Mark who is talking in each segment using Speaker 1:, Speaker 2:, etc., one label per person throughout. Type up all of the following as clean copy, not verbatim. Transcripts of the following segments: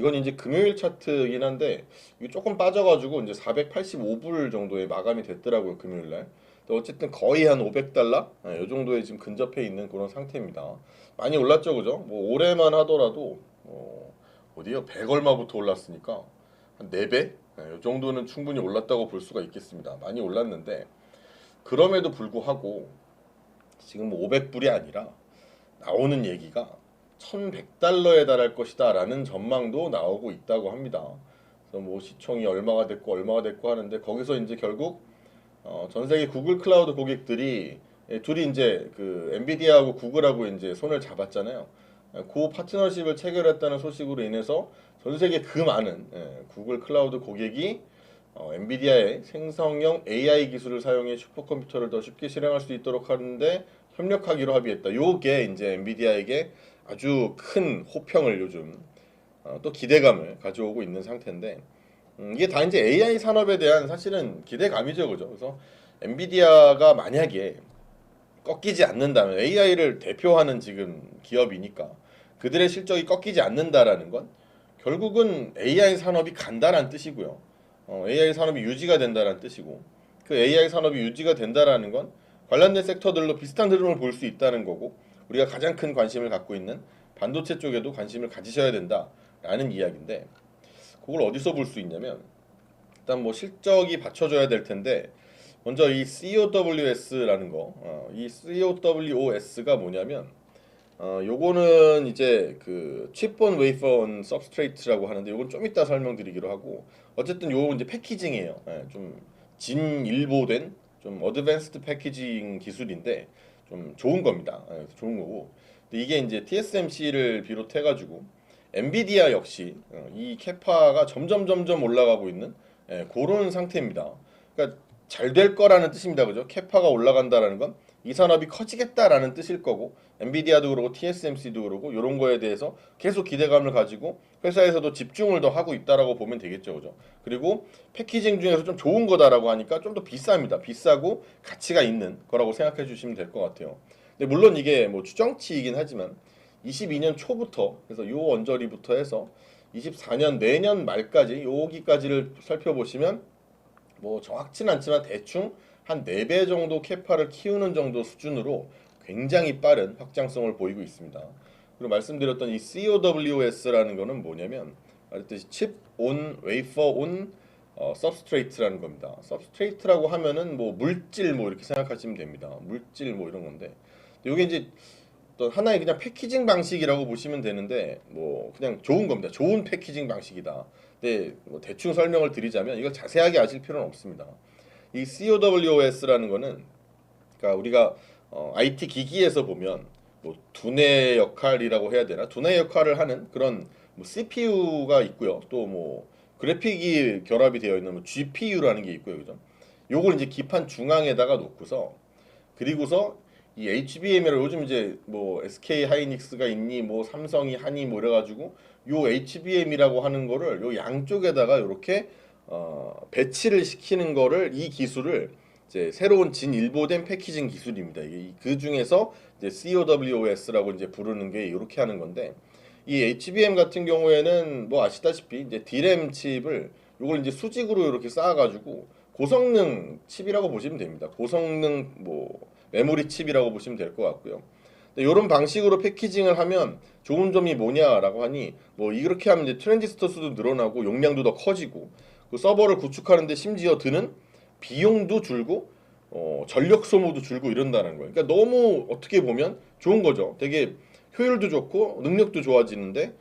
Speaker 1: 이건 이제 금요일 차트이긴 한데 이게 조금 빠져가지고 이제 485불 정도에 마감이 됐더라고요, 금요일 날. 근데 어쨌든 거의 한 500달러 이 정도에 지금 근접해 있는 그런 상태입니다. 많이 올랐죠, 그죠? 뭐 올해만 하더라도 어디요? 100 얼마부터 올랐으니까 한 4배? 이 정도는 충분히 올랐다고 볼 수가 있겠습니다. 많이 올랐는데 그럼에도 불구하고 지금 뭐 500불이 아니라 나오는 얘기가 1100달러에 달할 것이다 라는 전망도 나오고 있다고 합니다. 그래서 뭐 시총이 얼마가 됐고 하는데 거기서 이제 결국 전 세계 구글 클라우드 고객들이 둘이 이제 그 엔비디아하고 구글하고 이제 손을 잡았잖아요. 그 파트너십을 체결했다는 소식으로 인해서 전 세계 그 많은 구글 클라우드 고객이 엔비디아의 생성형 AI 기술을 사용해 슈퍼컴퓨터를 더 쉽게 실행할 수 있도록 하는데 협력하기로 합의했다. 요게 이제 엔비디아에게 아주 큰 호평을 요즘 또 기대감을 가져오고 있는 상태인데 이게 다 이제 AI 산업에 대한 사실은 기대감이죠, 그죠? 그래서 엔비디아가 만약에 꺾이지 않는다면 AI를 대표하는 지금 기업이니까 그들의 실적이 꺾이지 않는다라는 건 결국은 AI 산업이 간다는 뜻이고요. AI 산업이 유지가 된다는 뜻이고 그 AI 산업이 유지가 된다라는 건 관련된 섹터들로 비슷한 흐름을 볼 수 있다는 거고 우리가 가장 큰 관심을 갖고 있는 반도체 쪽에도 관심을 가지셔야 된다라는 이야기인데 그걸 어디서 볼 수 있냐면 일단 뭐 실적이 받쳐줘야 될 텐데 먼저 이 COWS라는 거, 이 COWOS가 뭐냐면 요거는 이제 그 칩온 웨이퍼 온 서브스트레이트라고 하는데 요건 좀 이따 설명드리기로 하고 어쨌든 요거 이제 패키징이에요. 좀 진일보된 좀 어드밴스드 패키징 기술인데 좀 좋은 겁니다. 좋은 거고. 근데 이게 이제 TSMC를 비롯해 가지고 엔비디아 역시 이 캐파가 점점 올라가고 있는 그런 상태입니다. 그러니까 잘 될 거라는 뜻입니다. 그죠? 캐파가 올라간다라는 건 이 산업이 커지겠다라는 뜻일 거고 엔비디아도 그러고 TSMC도 그러고 이런 거에 대해서 계속 기대감을 가지고 회사에서도 집중을 더 하고 있다라고 보면 되겠죠. 그죠? 그리고 패키징 중에서 좀 좋은 거다라고 하니까 좀 더 비쌉니다. 비싸고 가치가 있는 거라고 생각해 주시면 될 것 같아요. 근데 물론 이게 뭐 추정치이긴 하지만 22년 초부터 그래서 요 언저리부터 해서 24년 내년 말까지 여기까지를 살펴보시면 뭐 정확치는 않지만 대충 한 4배 정도 캐파를 키우는 정도 수준으로 굉장히 빠른 확장성을 보이고 있습니다. 그리고 말씀드렸던 이 COWS라는 거는 뭐냐면 말했듯이 칩 온 웨이퍼 온 서브스트레이트라는 겁니다. 서브스트레이트라고 하면은 뭐 물질 뭐 이렇게 생각하시면 됩니다. 물질 뭐 이런 건데 이게 이제 또 하나의 그냥 패키징 방식이라고 보시면 되는데 뭐 그냥 좋은 겁니다. 좋은 패키징 방식이다. 근데 뭐 대충 설명을 드리자면 이걸 자세하게 아실 필요는 없습니다. 이 COWS라는 거는 그러니까 우리가 IT 기기에서 보면 뭐 두뇌 역할이라고 해야 되나? 두뇌 역할을 하는 그런 뭐 CPU가 있고요. 또 뭐 그래픽이 결합이 되어 있는 뭐 GPU라는 게 있고요. 그죠? 요걸 이제 기판 중앙에다가 놓고서 그리고서 이 HBM이라 요즘 이제 뭐 SK 하이닉스가 있니 뭐 삼성이 하니 뭐 이래가지고 요 HBM이라고 하는 거를 요 양쪽에다가 이렇게 배치를 시키는 거를 이 기술을 이제 새로운 진일보된 패키징 기술입니다. 이게 그 중에서 이제 COWS라고 이제 부르는 게 이렇게 하는 건데 이 HBM 같은 경우에는 뭐 아시다시피 이제 D램 칩을 요걸 이제 수직으로 이렇게 쌓아가지고 고성능 칩이라고 보시면 됩니다. 고성능 뭐 메모리 칩이라고 보시면 될 것 같고요. 이런 방식으로 패키징을 하면 좋은 점이 뭐냐라고 하니 뭐 이렇게 하면 이제 트랜지스터 수도 늘어나고 용량도 더 커지고 그 서버를 구축하는데 심지어 드는 비용도 줄고 전력 소모도 줄고 이런다는 거예요. 그러니까 너무 어떻게 보면 좋은 거죠. 되게 효율도 좋고 능력도 좋아지는데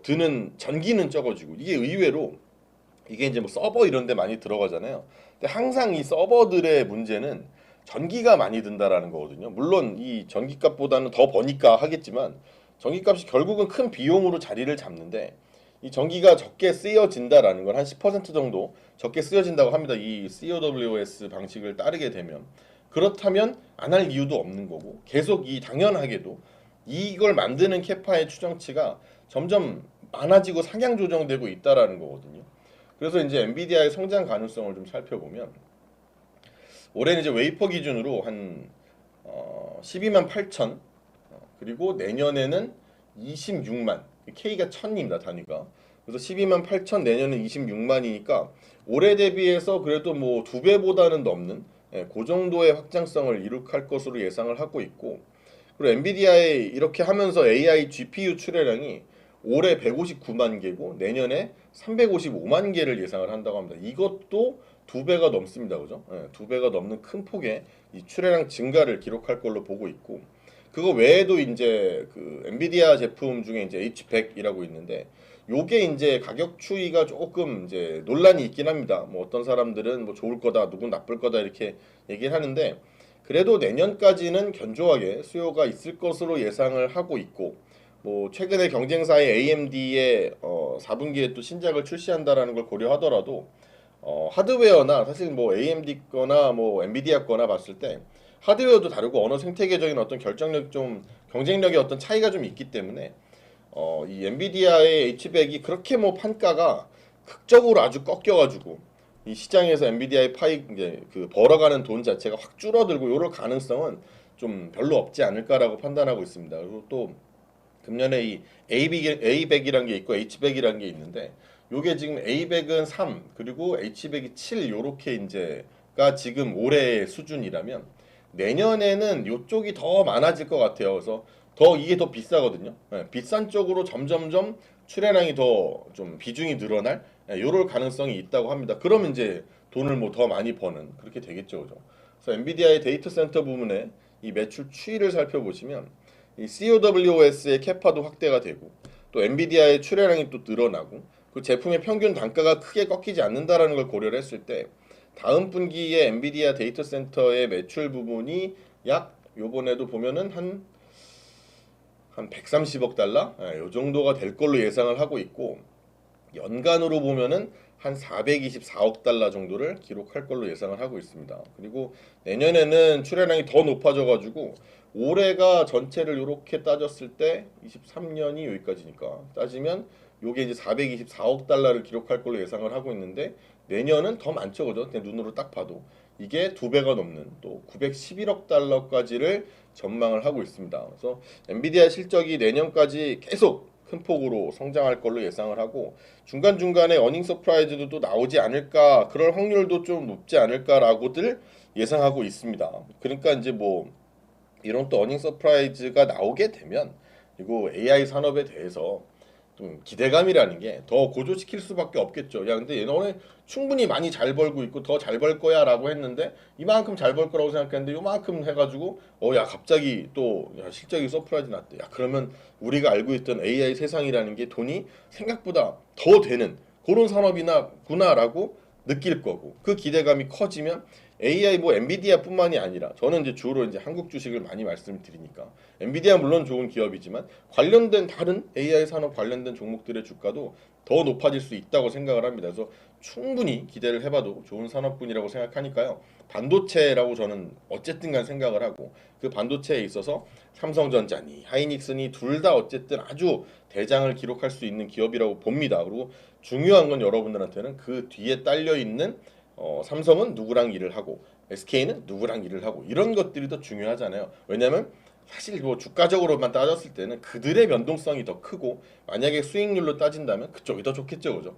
Speaker 1: 드는 전기는 적어지고 이게 의외로 이게 이제 뭐 서버 이런 데 많이 들어가잖아요. 근데 항상 이 서버들의 문제는 전기가 많이 든다라는 거거든요. 물론 이 전기값보다는 더 버니까 하겠지만 전기값이 결국은 큰 비용으로 자리를 잡는데 이 전기가 적게 쓰여진다라는 건 한 10% 정도 적게 쓰여진다고 합니다. 이 COWS 방식을 따르게 되면 그렇다면 안 할 이유도 없는 거고 계속 이 당연하게도 이걸 만드는 캐파의 추정치가 점점 많아지고 상향 조정되고 있다라는 거거든요. 그래서 이제 엔비디아의 성장 가능성을 좀 살펴보면 올해는 이제 웨이퍼 기준으로 한 12만 8천 그리고 내년에는 26만 K가 천입니다 단위가 그래서 12만 8천, 내년은 26만이니까 올해 대비해서 그래도 뭐 2배보다는 넘는 그 정도의 확장성을 이룩할 것으로 예상을 하고 있고, 그리고 엔비디아의 이렇게 하면서 AI GPU 출하량이 올해 159만 개고 내년에 355만 개를 예상을 한다고 합니다. 이것도 2배가 넘습니다. 그죠? 2배가 넘는 큰 폭의 이 출하량 증가를 기록할 걸로 보고 있고, 그거 외에도 이제 그 엔비디아 제품 중에 이제 H100이라고 있는데 요게 이제 가격 추이가 조금 이제 논란이 있긴 합니다. 뭐 어떤 사람들은 뭐 좋을 거다, 누군 나쁠 거다 이렇게 얘기를 하는데, 그래도 내년까지는 견조하게 수요가 있을 것으로 예상을 하고 있고, 뭐 최근에 경쟁사의 AMD의 4분기에 또 신작을 출시한다라는 걸 고려하더라도 하드웨어나 사실 뭐 AMD 거나 뭐 엔비디아 거나 봤을 때 하드웨어도 다르고 언어 생태계적인 어떤 결정력 좀 경쟁력의 어떤 차이가 좀 있기 때문에 이 엔비디아의 H100이 그렇게 뭐 판가가 극적으로 아주 꺾여가지고 이 시장에서 엔비디아의 파이 이제 그 벌어가는 돈 자체가 확 줄어들고 요럴 가능성은 좀 별로 없지 않을까라고 판단하고 있습니다. 그리고 또 금년에 이 A100이란 게 있고 H100이란 게 있는데 요게 지금 A100은 3 그리고 H100이 7 요렇게 이제가 지금 올해 수준이라면 내년에는 요쪽이 더 많아질 것 같아요. 그래서 더 이게 더 비싸거든요. 비싼 쪽으로 점점점 출하량이 더 좀 비중이 늘어날 요럴 가능성이 있다고 합니다. 그러면 이제 돈을 뭐 더 많이 버는 그렇게 되겠죠, 그죠? 그래서 엔비디아의 데이터 센터 부문에 이 매출 추이를 살펴보시면 이 COWOS의 캐파도 확대가 되고 또 엔비디아의 출하량이 또 늘어나고 그 제품의 평균 단가가 크게 꺾이지 않는다라는 걸 고려를 했을 때 다음 분기에 엔비디아 데이터 센터의 매출 부분이 약 요번에도 보면은 한 130억 달러? 요 정도가 될 걸로 예상을 하고 있고, 연간으로 보면은 한 424억 달러 정도를 기록할 걸로 예상을 하고 있습니다. 그리고 내년에는 출하량이 더 높아져 가지고 올해가 전체를 이렇게 따졌을 때 23년이 여기까지니까 따지면 요게 이제 424억 달러를 기록할 걸로 예상을 하고 있는데 내년은 더 많죠. 그죠? 그냥 눈으로 딱 봐도 이게 2배가 넘는 또 911억 달러까지를 전망을 하고 있습니다. 그래서 엔비디아 실적이 내년까지 계속 큰 폭으로 성장할 걸로 예상을 하고 중간중간에 어닝 서프라이즈도 또 나오지 않을까, 그럴 확률도 좀 높지 않을까라고들 예상하고 있습니다. 그러니까 이제 뭐 이런 또 어닝 서프라이즈가 나오게 되면 그리고 AI 산업에 대해서 좀 기대감이라는 게 더 고조시킬 수밖에 없겠죠. 야, 근데 너네 충분히 많이 잘 벌고 있고 더 잘 벌 거야라고 했는데 이만큼 잘 벌 거라고 생각했는데 요만큼 해가지고 야 갑자기 또 야, 실적이 서프라이즈 났대. 야 그러면 우리가 알고 있던 AI 세상이라는 게 돈이 생각보다 더 되는 그런 산업이나 구나라고 느낄 거고, 그 기대감이 커지면 AI 뭐 엔비디아뿐만이 아니라 저는 이제 주로 이제 한국 주식을 많이 말씀을 드리니까 엔비디아 물론 좋은 기업이지만 관련된 다른 AI 산업 관련된 종목들의 주가도 더 높아질 수 있다고 생각을 합니다. 그래서 충분히 기대를 해봐도 좋은 산업군이라고 생각하니까요. 반도체라고 저는 어쨌든 간 생각을 하고 그 반도체에 있어서 삼성전자니 하이닉스니 둘 다 어쨌든 아주 대장을 기록할 수 있는 기업이라고 봅니다. 그리고 중요한 건 여러분들한테는 그 뒤에 딸려 있는 삼성은 누구랑 일을 하고 SK는 누구랑 일을 하고 이런 것들이 더 중요하잖아요. 왜냐하면 사실 뭐 주가적으로만 따졌을 때는 그들의 변동성이 더 크고 만약에 수익률로 따진다면 그쪽이 더 좋겠죠, 그죠?